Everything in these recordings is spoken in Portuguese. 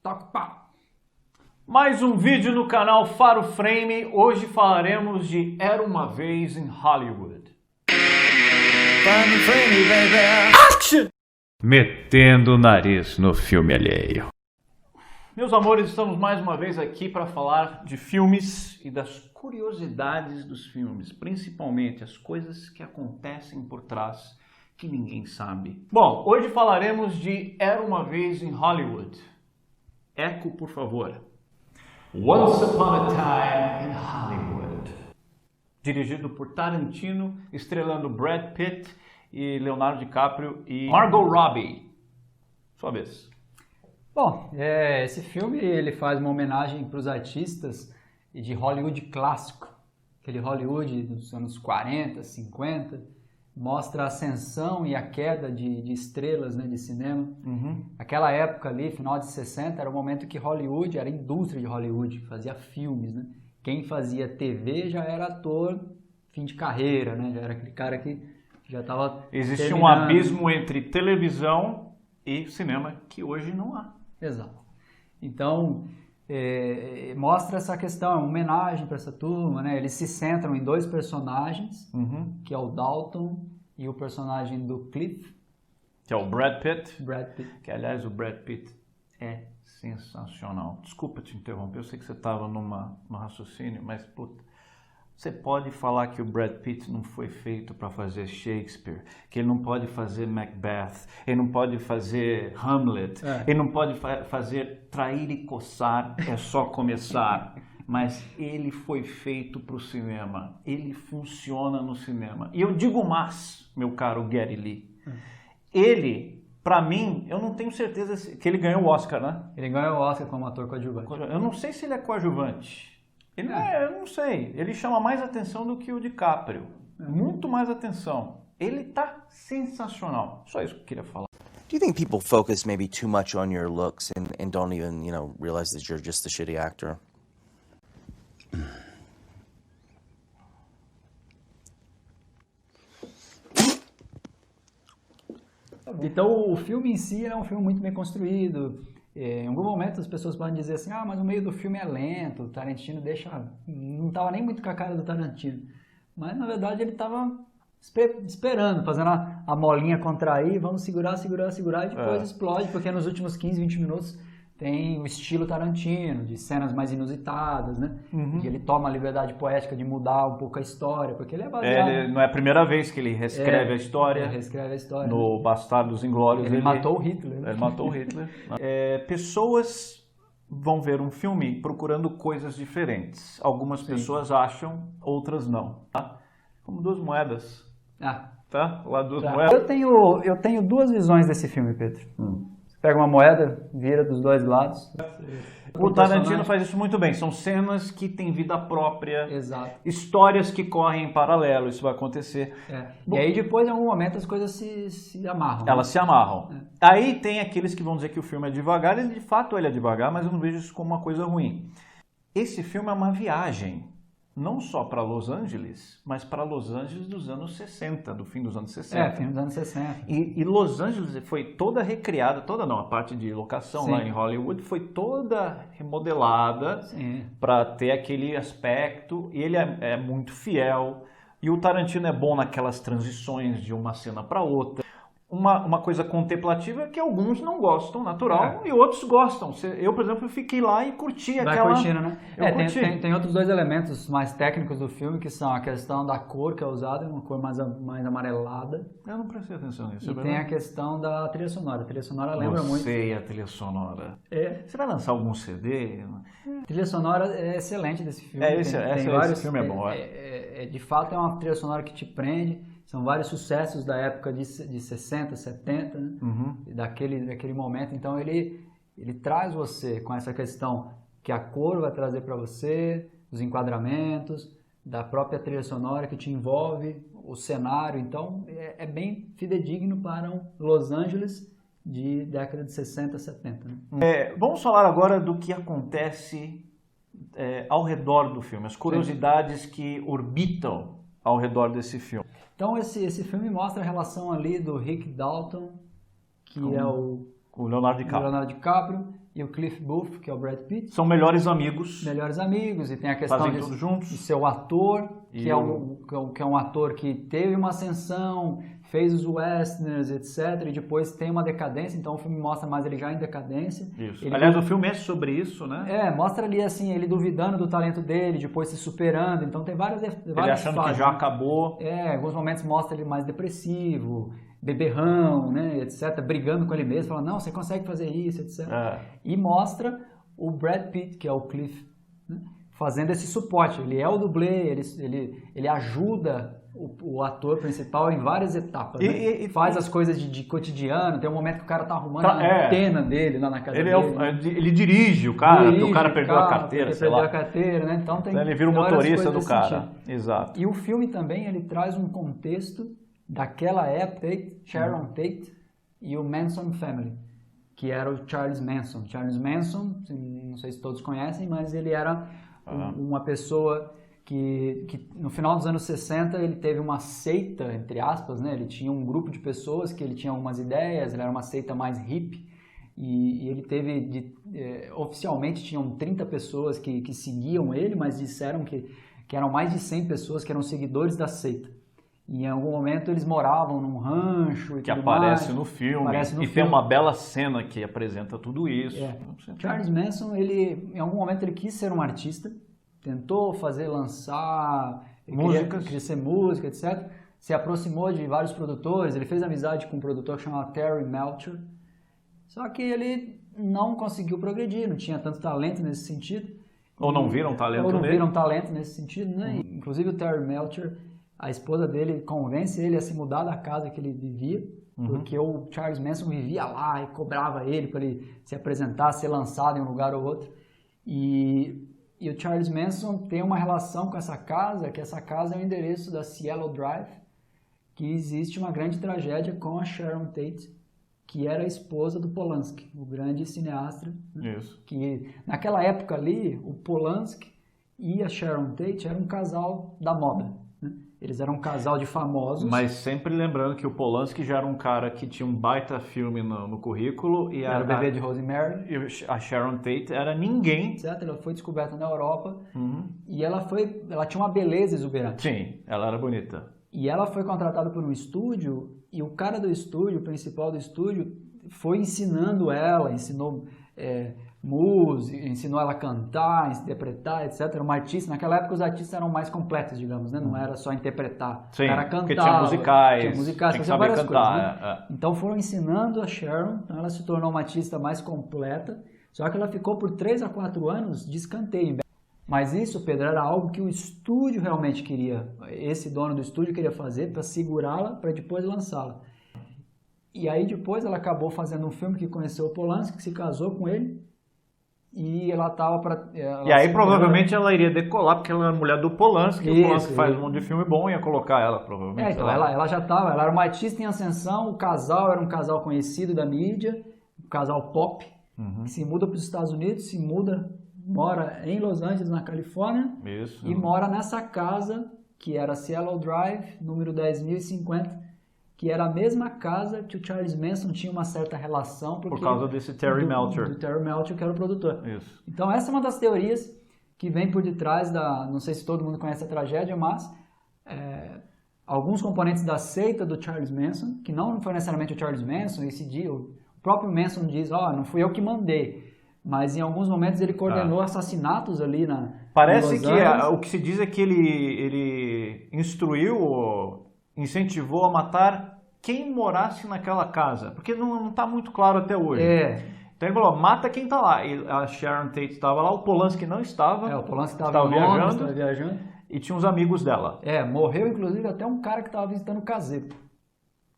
Toca o pau. Mais um vídeo no canal Faro Frame. Hoje falaremos de Era Uma Vez em Hollywood. Faro Frame, baby. Action! Metendo o nariz no filme alheio. Meus amores, estamos mais uma vez aqui para falar de filmes e das curiosidades dos filmes, principalmente as coisas que acontecem por trás que ninguém sabe. Bom, hoje falaremos de Era Uma Vez em Hollywood. Eco, por favor. Once Upon a Time in Hollywood. Dirigido por Tarantino, estrelando Brad Pitt e Leonardo DiCaprio e Margot Robbie. Sua vez. Bom, esse filme ele faz uma homenagem para os artistas de Hollywood clássico. Aquele Hollywood dos anos 40, 50. Mostra a ascensão e a queda de estrelas, né, de cinema. Aquela época ali, final de 60, era o momento que Hollywood, era a indústria de Hollywood, fazia filmes, né? Quem fazia TV já era ator fim de carreira, né? Já era aquele cara que já estava Existia um abismo entre televisão e cinema que hoje não há. Exato. Então, mostra essa questão, é uma homenagem para essa turma, né? Eles se centram em dois personagens, que é o Dalton e o personagem do Cliff. Que é o Brad Pitt. Brad Pitt. Que, aliás, o Brad Pitt é sensacional. Desculpa te interromper, eu sei que você estava no raciocínio, mas, puta, você pode falar que o Brad Pitt não foi feito para fazer Shakespeare, que ele não pode fazer Macbeth, ele não pode fazer Hamlet, ele não pode fazer Trair e Coçar, é só começar. Mas ele foi feito para o cinema, ele funciona no cinema. E eu digo mais, meu caro Gary Lee, ele, para mim, eu não tenho certeza que ele ganhou o Oscar, né? Ele ganhou o Oscar como ator coadjuvante. Eu não sei se ele é coadjuvante. Ele eu não sei. Ele chama mais atenção do que o DiCaprio. Muito mais atenção. Ele tá sensacional. Só isso que eu queria falar. Do you think people focus maybe too much on your looks and don't even, realize that you're just a shitty actor? Então, o filme em si é um filme muito bem construído. Em algum momento as pessoas podem dizer assim, mas o meio do filme é lento, o Tarantino não estava nem muito com a cara do Tarantino. Mas, na verdade, ele estava esperando, fazendo a molinha contrair, vamos segurar, e depois explode, porque nos últimos 15, 20 minutos tem o estilo Tarantino, de cenas mais inusitadas, né? Que ele toma a liberdade poética de mudar um pouco a história, porque ele é baseado... não é a primeira vez que ele reescreve a história. Ele reescreve a história. No Bastardos Inglórios. Ele matou o Hitler. Né? Ele matou o Hitler. Pessoas vão ver um filme procurando coisas diferentes. Algumas pessoas acham, outras não. Tá? Como duas moedas. Tá? Lá duas moedas. Eu tenho duas visões desse filme, Pedro. Pega uma moeda, vira dos dois lados. O Tarantino faz isso muito bem. São cenas que têm vida própria. Exato. Histórias que correm em paralelo. Isso vai acontecer. E aí depois, em algum momento, as coisas se amarram. Elas se amarram. Aí tem aqueles que vão dizer que o filme é devagar. De fato ele é devagar, mas eu não vejo isso como uma coisa ruim. Esse filme é uma viagem. Não só para Los Angeles, mas para Los Angeles dos anos 60, do fim dos anos 60. Fim dos anos 60. E Los Angeles foi toda recriada, a parte de locação lá em Hollywood foi toda remodelada para ter aquele aspecto, e ele é muito fiel. E o Tarantino é bom naquelas transições de uma cena para outra. Uma coisa contemplativa que alguns não gostam, natural, e outros gostam. Eu, por exemplo, fiquei lá e curti aquela... Vai curtindo, né? Curti. Tem outros dois elementos mais técnicos do filme, que são a questão da cor que é usada, uma cor mais amarelada. Eu não prestei atenção nisso. E tem a questão da trilha sonora. A trilha sonora lembra muito... Sei a trilha sonora. Você vai lançar algum CD? A trilha sonora é excelente desse filme. Esse filme é bom. De fato, é uma trilha sonora que te prende. São vários sucessos da época de 60, 70, né? daquele momento. Então ele traz você com essa questão que a cor vai trazer para você, os enquadramentos, da própria trilha sonora que te envolve, o cenário. Então é bem fidedigno para um Los Angeles de década de 60, 70. Né? Vamos falar agora do que acontece ao redor do filme, as curiosidades que orbitam ao redor desse filme. Então esse filme mostra a relação ali do Rick Dalton, que é o Leonardo DiCaprio. e o Cliff Booth, que é o Brad Pitt. São melhores amigos. Melhores amigos, e tem a questão Fazem tudo juntos. de ser o ator, que é um ator que teve uma ascensão, fez os westerns, etc. E depois tem uma decadência, então o filme mostra mais ele já em decadência. Isso. Aliás, o filme é sobre isso, né? Mostra ali assim, ele duvidando do talento dele, depois se superando. Então tem várias ele achando fases, que já acabou. em alguns momentos mostra ele mais depressivo, beberrão, né, etc. Brigando com ele mesmo, falando, não, você consegue fazer isso, etc. E mostra o Brad Pitt, que é o Cliff, né, fazendo esse suporte. Ele é o dublê, ele ajuda o ator principal em várias etapas. E faz as coisas de cotidiano. Tem um momento que o cara tá arrumando a antena dele lá na casa dele. Ele dirige o cara, porque o cara perdeu a carteira, sei lá. Perdeu a carteira, né? Então ele vira o motorista do cara. Exato. E o filme também, ele traz um contexto daquela época, Sharon Tate e o Manson Family, que era o Charles Manson. Charles Manson, não sei se todos conhecem, mas ele era uma pessoa que no final dos anos 60 ele teve uma seita, entre aspas, né? Ele tinha um grupo de pessoas que ele tinha algumas ideias, ele era uma seita mais hippie, e ele teve, oficialmente tinham 30 pessoas que seguiam ele, mas disseram que eram mais de 100 pessoas que eram seguidores da seita. E em algum momento eles moravam num rancho e que aparece no filme. Tem uma bela cena que apresenta tudo isso. Charles Manson, em algum momento ele quis ser um artista, tentou lançar músicas, queria ser música, etc. Se aproximou de vários produtores, ele fez amizade com um produtor que chamava Terry Melcher. Só que ele não conseguiu progredir, não tinha tanto talento nesse sentido. Ou não viram talento nele. Ou não viram talento nesse sentido, né? Inclusive o Terry Melcher, a esposa dele convence ele a se mudar da casa que ele vivia, porque o Charles Manson vivia lá e cobrava ele para ele se apresentar, ser lançado em um lugar ou outro. E o Charles Manson tem uma relação com essa casa, que essa casa é o endereço da Cielo Drive, que existe uma grande tragédia com a Sharon Tate, que era a esposa do Polanski, o grande cineasta. Né? Isso. Que naquela época ali, o Polanski e a Sharon Tate eram um casal da moda. Né? Eles eram um casal de famosos. Mas sempre lembrando que o Polanski já era um cara que tinha um baita filme no currículo. E era o bebê de Rosemary. E a Sharon Tate era ninguém. Etc. Ela foi descoberta na Europa. E ela tinha uma beleza exuberante. Sim, ela era bonita. E ela foi contratada por um estúdio, e o cara do estúdio, o principal do estúdio, foi ensinando ela, ensinou música, ensinou ela a cantar, a interpretar, etc. Era uma artista. Naquela época os artistas eram mais completos, digamos, né? Não era só interpretar. Sim, era cantar. porque tinha musicais, tinha que saber várias cantar. Coisas, né? Então foram ensinando a Sharon, então ela se tornou uma artista mais completa, só que ela ficou por 3 a 4 anos de escanteio. Mas isso, Pedro, era algo que o estúdio realmente queria, esse dono do estúdio queria fazer para segurá-la, para depois lançá-la. E aí depois ela acabou fazendo um filme que conheceu o Polanski, que se casou com ele, e ela estava para... E aí provavelmente ela iria decolar, porque ela era mulher do Polanski, o Polanski faz um monte de filme bom, ia colocar ela, provavelmente. Então ela já estava, ela era uma artista em ascensão, o casal era um casal conhecido da mídia, um casal pop, que se muda para os Estados Unidos, mora em Los Angeles, na Califórnia, e mora nessa casa, que era Cielo Drive, número 10.050, que era a mesma casa que o Charles Manson tinha uma certa relação. Por causa desse Terry Melcher. Do Terry Melcher, que era o produtor. Isso. Então essa é uma das teorias que vem por detrás não sei se todo mundo conhece a tragédia, mas alguns componentes da seita do Charles Manson, que não foi necessariamente o Charles Manson, o próprio Manson diz, não fui eu que mandei. Mas em alguns momentos ele coordenou assassinatos ali na Parece que o que se diz é que ele incentivou a matar quem morasse naquela casa. Porque não está muito claro até hoje. Então ele falou, mata quem está lá. E a Sharon Tate estava lá, o Polanski não estava. O Polanski estava viajando. E tinha uns amigos dela. Morreu inclusive até um cara que estava visitando o caseiro.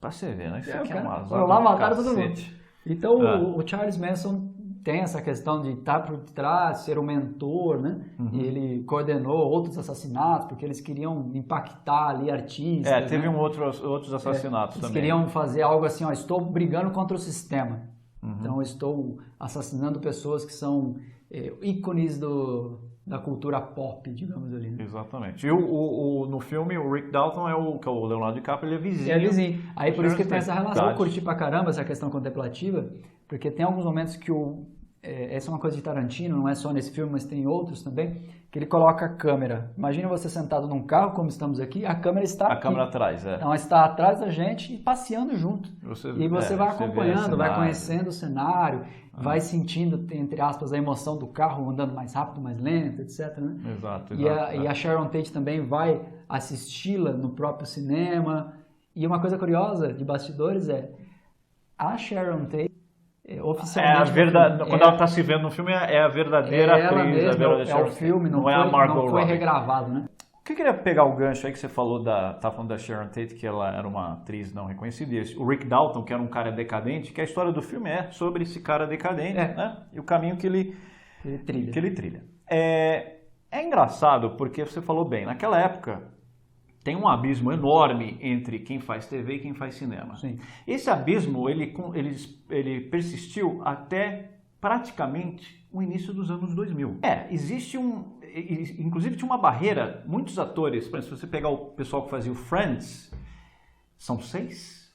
Pra você ver, né? Isso aqui é uma foram lá, mataram todo mundo. Então o Charles Manson tem essa questão de estar por trás, ser o mentor, né? E ele coordenou outros assassinatos, porque eles queriam impactar ali artistas. Teve outros assassinatos eles também. Queriam fazer algo assim, estou brigando contra o sistema. Então, estou assassinando pessoas que são ícones da cultura pop, digamos ali. Né? Exatamente. E no filme, o Rick Dalton que é o Leonardo DiCaprio, ele é vizinho. É vizinho. Aí por isso que tem essa relação. Eu curti pra caramba essa questão contemplativa, porque tem alguns momentos que essa é uma coisa de Tarantino, não é só nesse filme, mas tem outros também, que ele coloca a câmera. Imagina você sentado num carro, como estamos aqui, a câmera está aqui. câmera atrás, Então, está atrás da gente e passeando junto. E você vai você vê acompanhando, vai cenário. conhecendo o cenário, vai sentindo, entre aspas, a emoção do carro andando mais rápido, mais lento, etc. Né? Exato. E a Sharon Tate também vai assisti-la no próprio cinema. E uma coisa curiosa de bastidores a Sharon Tate, oficialmente... Quando ela está se vendo no filme, é a verdadeira ela atriz. mesma, a verdadeira é o filme, não a Margot não foi Robbie. regravado, né? O que eu queria pegar o gancho aí que você falou tá falando da Sharon Tate, que ela era uma atriz não reconhecida, e o Rick Dalton, que era um cara decadente, que a história do filme é sobre esse cara decadente, né? E o caminho que ele trilha. É engraçado porque você falou bem, naquela época tem um abismo enorme entre quem faz TV e quem faz cinema. Sim. Esse abismo ele persistiu até praticamente o início dos anos 2000. Inclusive tinha uma barreira, muitos atores, por exemplo, se você pegar o pessoal que fazia o Friends, são 6,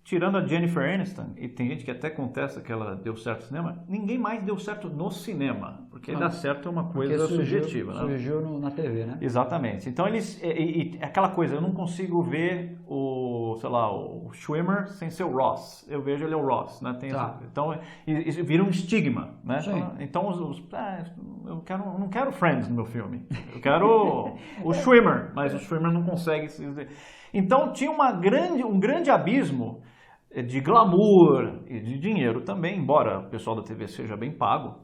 tirando a Jennifer Aniston, e tem gente que até contesta que ela deu certo no cinema, ninguém mais deu certo no cinema, porque dar certo é uma coisa subjetiva. Surgiu na TV, né? Exatamente. Então aquela coisa, eu não consigo ver o Schwimmer sem ser o Ross. Eu vejo ele é o Ross, né? Então vira um estigma, né? Então eu não quero Friends no meu filme. Eu quero o Schwimmer, mas o Schwimmer não consegue. Então tinha um grande abismo de glamour e de dinheiro também, embora o pessoal da TV seja bem pago,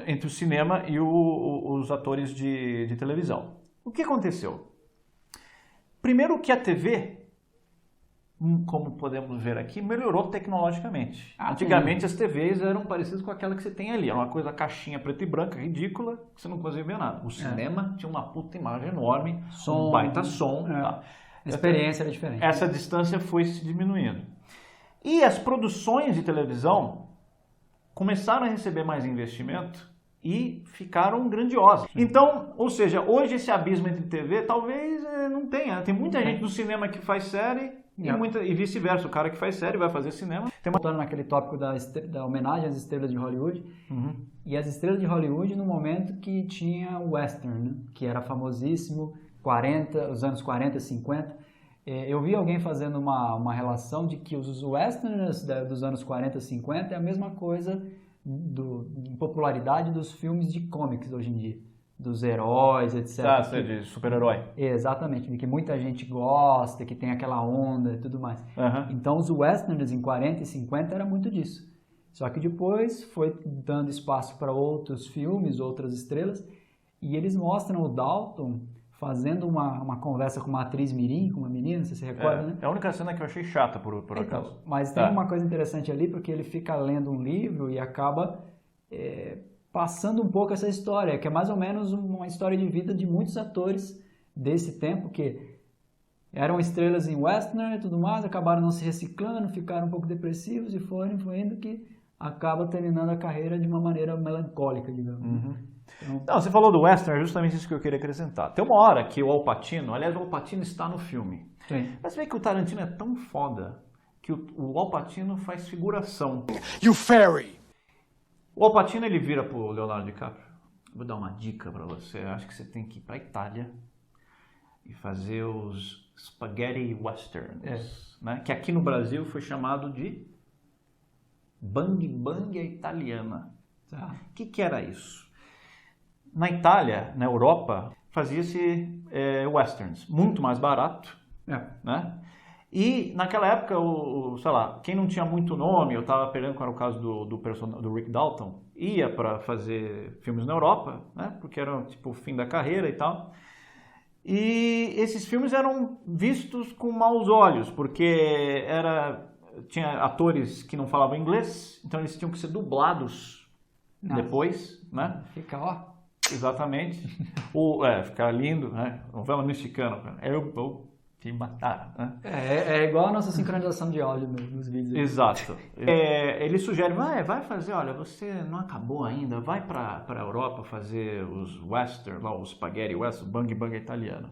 entre o cinema e os atores de televisão. O que aconteceu? Primeiro que a TV, como podemos ver aqui, melhorou tecnologicamente. Antigamente as TVs eram parecidas com aquela que você tem ali, era uma coisa caixinha preta e branca, ridícula, que você não conseguia ver nada. O cinema tinha uma puta imagem enorme, um baita som. Tá? A experiência era diferente. Essa distância foi se diminuindo. E as produções de televisão começaram a receber mais investimento e ficaram grandiosas. Então, ou seja, hoje esse abismo entre TV talvez não tenha. Tem muita gente no cinema que faz série e vice-versa. O cara que faz série vai fazer cinema. Voltando naquele tópico da homenagem às estrelas de Hollywood, e as estrelas de Hollywood no momento que tinha o western, né? Que era famosíssimo, os anos 40, 50. Eu vi alguém fazendo uma relação de que os westerns dos anos 40, 50 é a mesma coisa de popularidade dos filmes de comics hoje em dia, dos heróis, etc. De super-herói. Exatamente, de que muita gente gosta, que tem aquela onda e tudo mais. Então os westerns em 40 e 50 era muito disso. Só que depois foi dando espaço para outros filmes, outras estrelas, e eles mostram o Dalton fazendo uma conversa com uma atriz mirim, com uma menina, você se recorda, né? É a única cena que eu achei chata, por acaso. Mas tem uma coisa interessante ali, porque ele fica lendo um livro e acaba passando um pouco essa história, que é mais ou menos uma história de vida de muitos atores desse tempo, que eram estrelas em western e tudo mais, acabaram não se reciclando, ficaram um pouco depressivos e foram influindo, que acaba terminando a carreira de uma maneira melancólica, digamos. Então... Não, você falou do western, é justamente isso que eu queria acrescentar. Tem uma hora que o Al Pacino, aliás, o Al Pacino está no filme. Sim. Mas você vê que o Tarantino é tão foda que o Al Pacino faz figuração. You fairy! O Al Pacino, ele vira pro Leonardo DiCaprio. Vou dar uma dica para você. Eu acho que você tem que ir para Itália e fazer os spaghetti westerns, né? Que aqui no Brasil foi chamado de Bang Bang à italiana. O que era isso? Na Itália, na Europa, fazia-se westerns, muito mais barato, né? E naquela época, quem não tinha muito nome, eu estava pegando, que era o caso do Rick Dalton, ia para fazer filmes na Europa, né? Porque era tipo o fim da carreira e tal. E esses filmes eram vistos com maus olhos, porque tinha atores que não falavam inglês, então eles tinham que ser dublados depois, né? Fica, ó. Exatamente. Ficar lindo, né? Novela mexicana. Eu vou te matar, né? É igual a nossa sincronização de áudio nos vídeos. Exato. Ele sugere, vai fazer, olha, você não acabou ainda, vai para a Europa fazer os western, lá, os spaghetti western, bang bang italiano.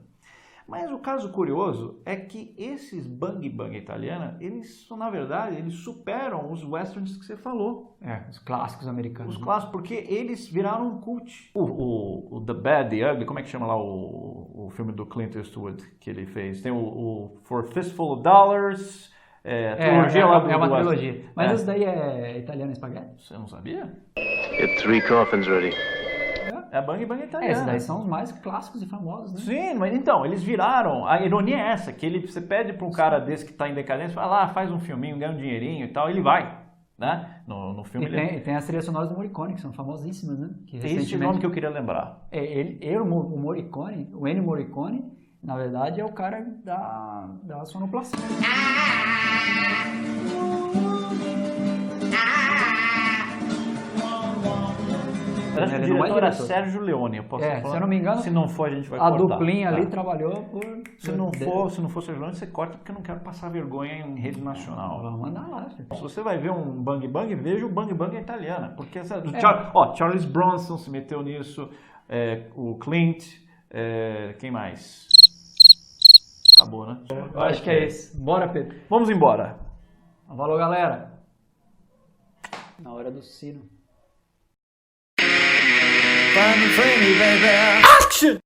Mas o caso curioso é que esses bang bang italiana, eles são, na verdade, eles superam os westerns que você falou. Os clássicos americanos. Os clássicos, porque eles viraram um cult. O The Bad, The Ugly, como é que chama lá o filme do Clint Eastwood que ele fez? Tem o For a Fistful of Dollars, trilogia lá do... É uma do trilogia. Mas isso daí é italiano espaguete? Você não sabia? Get 3 coffins ready. É bang bang italiana. Esses daí são os mais clássicos e famosos, né? Sim, mas então, eles viraram. A ironia é essa, que você pede para um cara desse que está em decadência, fala lá, faz um filminho, ganha um dinheirinho e tal, ele vai, né? No filme E tem as trilhas sonoras do Morricone, que são famosíssimas, né? Que Esse é o nome que eu queria lembrar. O Morricone, o Ennio Morricone, na verdade é o cara da sonoplastia. Parece que o diretor era Sérgio Leone, eu posso falar. Se eu não me engano, se não for, a gente vai a cortar. duplinha ali trabalhou por... Se não for Sérgio Leone, você corta porque eu não quero passar vergonha em rede nacional. Vamos mandar lá, filho. Se você vai ver um Bang Bang, veja o Bang Bang italiana. Porque Charles Bronson se meteu nisso, o Clint, quem mais? Acabou, né? Eu acho que é isso. Bora, Pedro. Vamos embora. Valeu, galera. Na hora do sino. Find me, frame me, baby. Action!